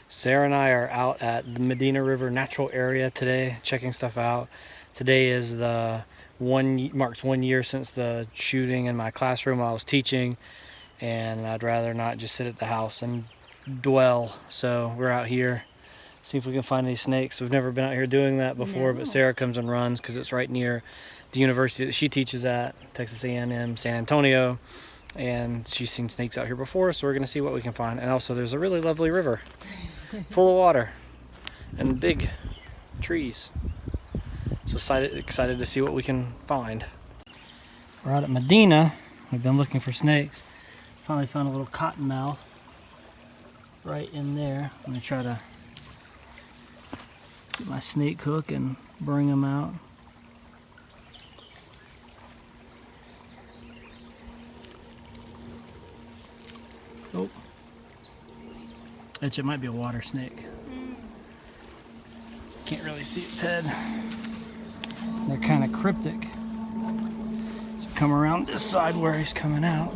Sarah and I are out at the Medina River Natural Area today, checking stuff out. Today is marks 1 year since the shooting in my classroom while I was teaching, and I'd rather not just sit at the house and dwell. So we're out here, see if we can find any snakes. We've never been out here doing that before, No. but Sarah comes and runs because it's right near the university that she teaches at, Texas A&M, San Antonio. And she's seen snakes out here before, so we're going to see what we can find. And also there's a really lovely river full of water and big trees. So excited to see what we can find. We're out at Medina. We've been looking for snakes. Finally found a little cottonmouth right in there. I'm going to try to get my snake hook and bring them out. Oh, it might be a water snake. Can't really see its head. They're kind of cryptic. So come around this side where he's coming out.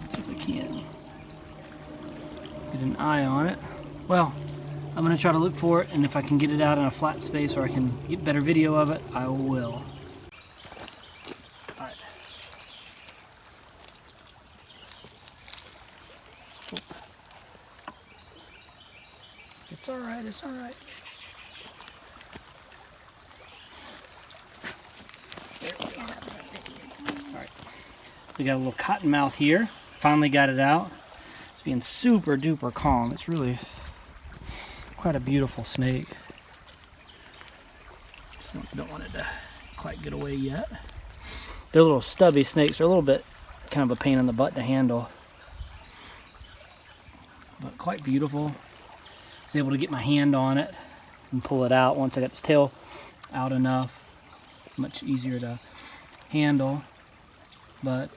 See if we can get an eye on it. Well, I'm going to try to look for it, and if I can get it out in a flat space or I can get better video of it, I will. Alright. It's alright, it's alright. There we go. Alright. So we got a little cottonmouth here. Finally got it out. It's being super duper calm. It's really quite a beautiful snake. Just don't want it to quite get away yet. They're little stubby snakes. They're a little bit kind of a pain in the butt to handle, but quite beautiful. I was able to get my hand on it and pull it out once I got its tail out enough. Much easier to handle, but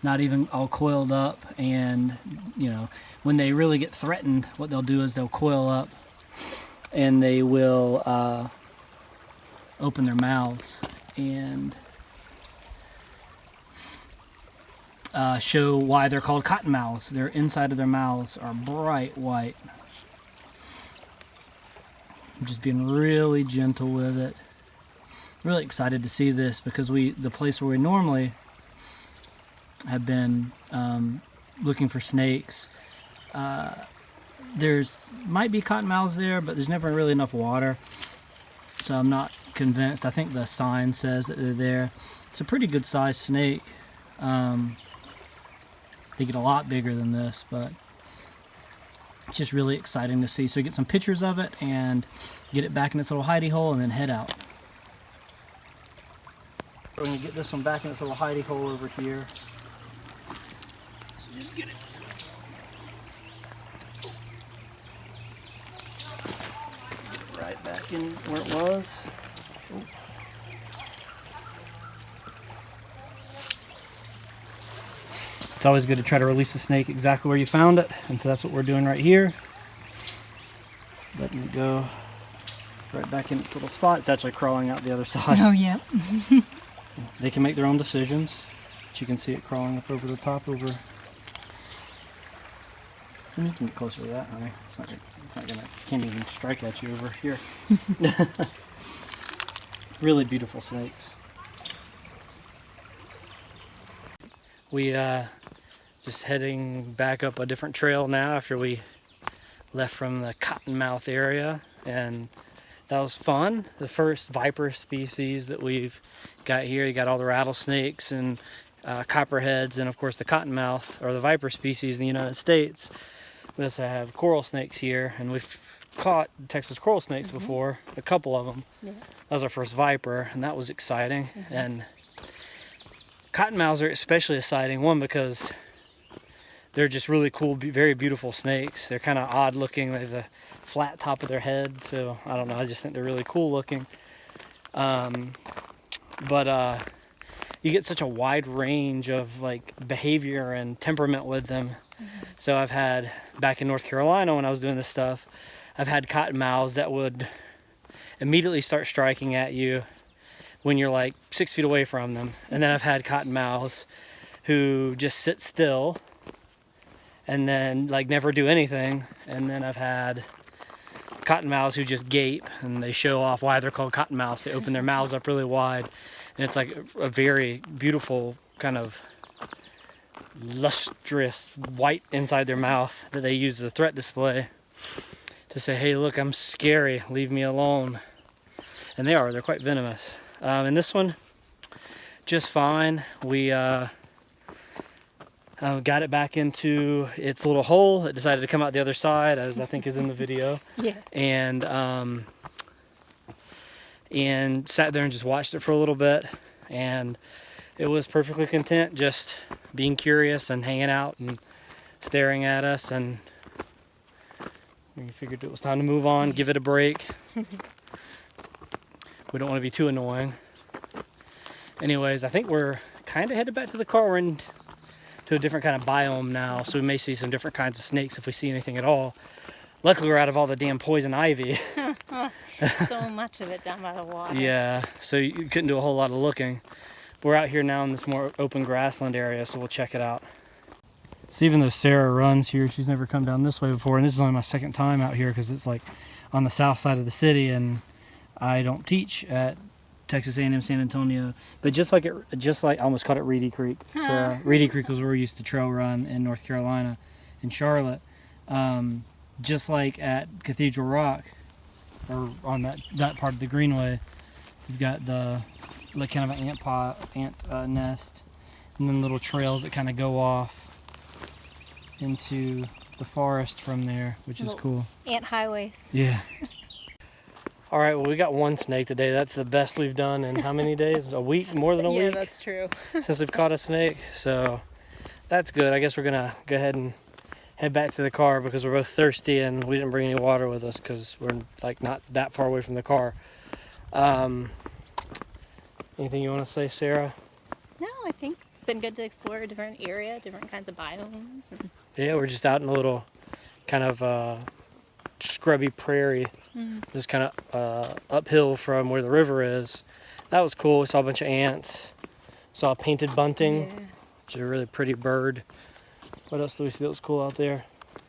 not even all coiled up. And you know, when they really get threatened, what they'll do is they'll coil up and they will open their mouths and show why they're called cottonmouths. Their inside of their mouths are bright white. I'm just being really gentle with it. Really excited to see this because the place where we normally have been looking for snakes, there's might be cottonmouths there, but there's never really enough water, so I'm not convinced. I think the sign says that they're there. It's a pretty good sized snake. They get a lot bigger than this, but it's just really exciting to see. So we get some pictures of it and get it back in its little hidey hole and then head out. We're going to get this one back in its little hidey hole over here. So just get it. Right back in where it was. Oh. It's always good to try to release the snake exactly where you found it, and so that's what we're doing right here. Letting it go right back in its little spot. It's actually crawling out the other side. Oh, yeah. They can make their own decisions, but you can see it crawling up over the top over. You can get closer to that, honey. It's not gonna, can't even strike at you over here. Really beautiful snakes. We just heading back up a different trail now after we left from the Cottonmouth area, and that was fun. The first viper species that we've got here. You got all the rattlesnakes and copperheads, and of course the cottonmouth, or the viper species in the United States. We also have coral snakes here, and we've caught Texas coral snakes before, a couple of them. Yeah. That was our first viper, and that was exciting. And cottonmouths are especially exciting, one because they're just really cool, very beautiful snakes. They're kind of odd looking. They have a flat top of their head, so I don't know, I just think they're really cool looking. You get such a wide range of like behavior and temperament with them. So I've had, back in North Carolina when I was doing this stuff, I've had cottonmouths that would immediately start striking at you when you're like 6 feet away from them. And then I've had cottonmouths who just sit still and then like never do anything. And then I've had cottonmouths who just gape and they show off why they're called cottonmouths. They open their mouths up really wide, and it's like a very beautiful kind of lustrous white inside their mouth that they use as a threat display to say, hey, look, I'm scary, leave me alone. And they're quite venomous. And this one, just fine. We got it back into its little hole. It decided to come out the other side, as I think is in the video. Yeah. And sat there and just watched it for a little bit. And it was perfectly content, just being curious and hanging out and staring at us. And we figured it was time to move on, give it a break. We don't want to be too annoying. Anyways, I think we're kind of headed back to the car. We're into a different kind of biome now, so we may see some different kinds of snakes if we see anything at all. Luckily, we're out of all the damn poison ivy. So much of it down by the water. Yeah, so you couldn't do a whole lot of looking. We're out here now in this more open grassland area, so we'll check it out. So even though Sarah runs here, she's never come down this way before, and this is only my second time out here because it's like on the south side of the city, and I don't teach at Texas A&M San Antonio, but just like I almost called it Reedy Creek. So Reedy Creek was where we used to trail run in North Carolina, in Charlotte. Just like at Cathedral Rock, or on that part of the Greenway, you've got the like kind of an ant nest, and then little trails that kind of go off into the forest from there, which is cool. Ant highways. Yeah. All right, well, we got one snake today. That's the best we've done in how many days? A week? More than a week? Yeah, that's true. Since we've caught a snake. So that's good. I guess we're going to go ahead and head back to the car because we're both thirsty and we didn't bring any water with us because we're like not that far away from the car. Anything you want to say, Sarah? No, I think it's been good to explore a different area, different kinds of biomes. And... Yeah, we're just out in a little kind of scrubby prairie. Just kind of uphill from where the river is. That was cool. We saw a bunch of ants. Saw a painted bunting, which is a really pretty bird. What else do we see that was cool out there?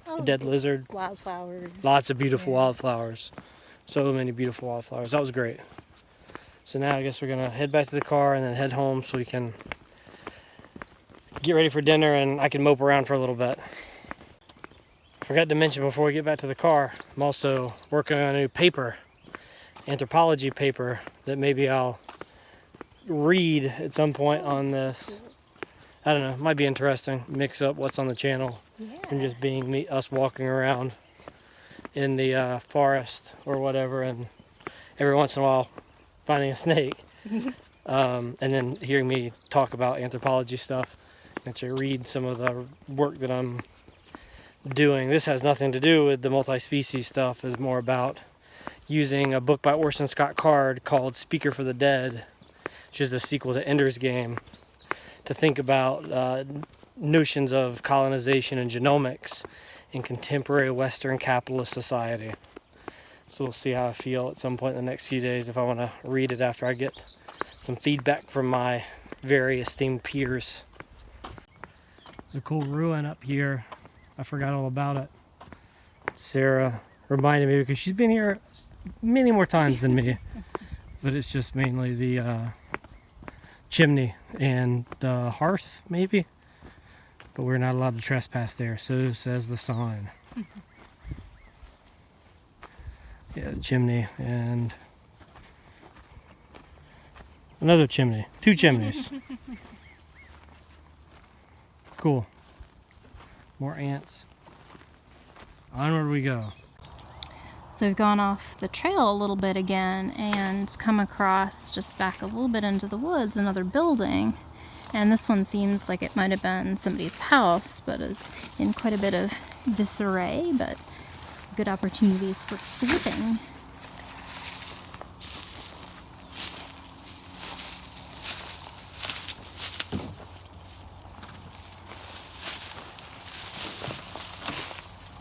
A dead lizard. Wildflowers. Lots of beautiful wildflowers. So many beautiful wildflowers. That was great. So now I guess we're going to head back to the car and then head home so we can get ready for dinner and I can mope around for a little bit. Forgot to mention before we get back to the car, I'm also working on a new paper, Anthropology paper, that maybe I'll read at some point on this. I don't know, it might be interesting. Mix up what's on the channel and just being us walking around in the forest or whatever, and every once in a while finding a snake. And then hearing me talk about anthropology stuff and to read some of the work that I'm doing. This has nothing to do with the multi-species stuff. It's more about using a book by Orson Scott Card called Speaker for the Dead, which is the sequel to Ender's Game, to think about notions of colonization and genomics in contemporary Western capitalist society. So we'll see how I feel at some point in the next few days if I want to read it after I get some feedback from my very esteemed peers. There's a cool ruin up here. I forgot all about it. Sarah reminded me because she's been here many more times than me. But it's just mainly the chimney and the hearth, maybe. But we're not allowed to trespass there, so says the sign. Yeah, the chimney and another chimney. 2 chimneys. Cool. More ants. Onward we go. So we've gone off the trail a little bit again and come across, just back a little bit into the woods, another building. And this one seems like it might have been somebody's house, but is in quite a bit of disarray, but good opportunities for sleeping.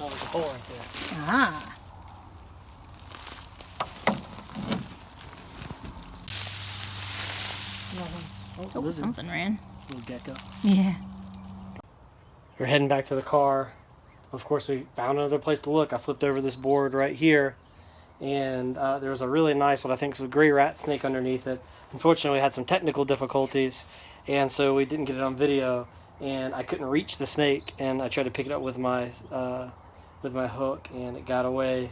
Oh, there's a hole right there. Ah. Oh, lizard. something ran. Little gecko. Yeah. We're heading back to the car. Of course, we found another place to look. I flipped over this board right here, and there was a really nice, what I think is a gray rat snake underneath it. Unfortunately, we had some technical difficulties, and so we didn't get it on video, and I couldn't reach the snake, and I tried to pick it up with my hook, and it got away,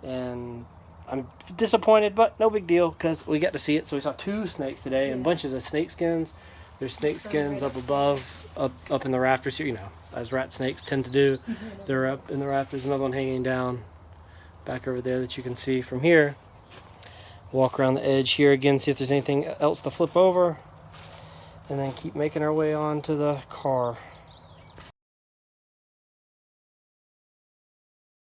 and I'm disappointed, but no big deal, because we got to see it. So we saw 2 snakes today, and bunches of snake skins. There's snake skins up above, up in the rafters here, you know, as rat snakes tend to do. They're up in the rafters. Another one hanging down back over there that you can see from here. Walk around the edge here again, see if there's anything else to flip over, and then keep making our way on to the car.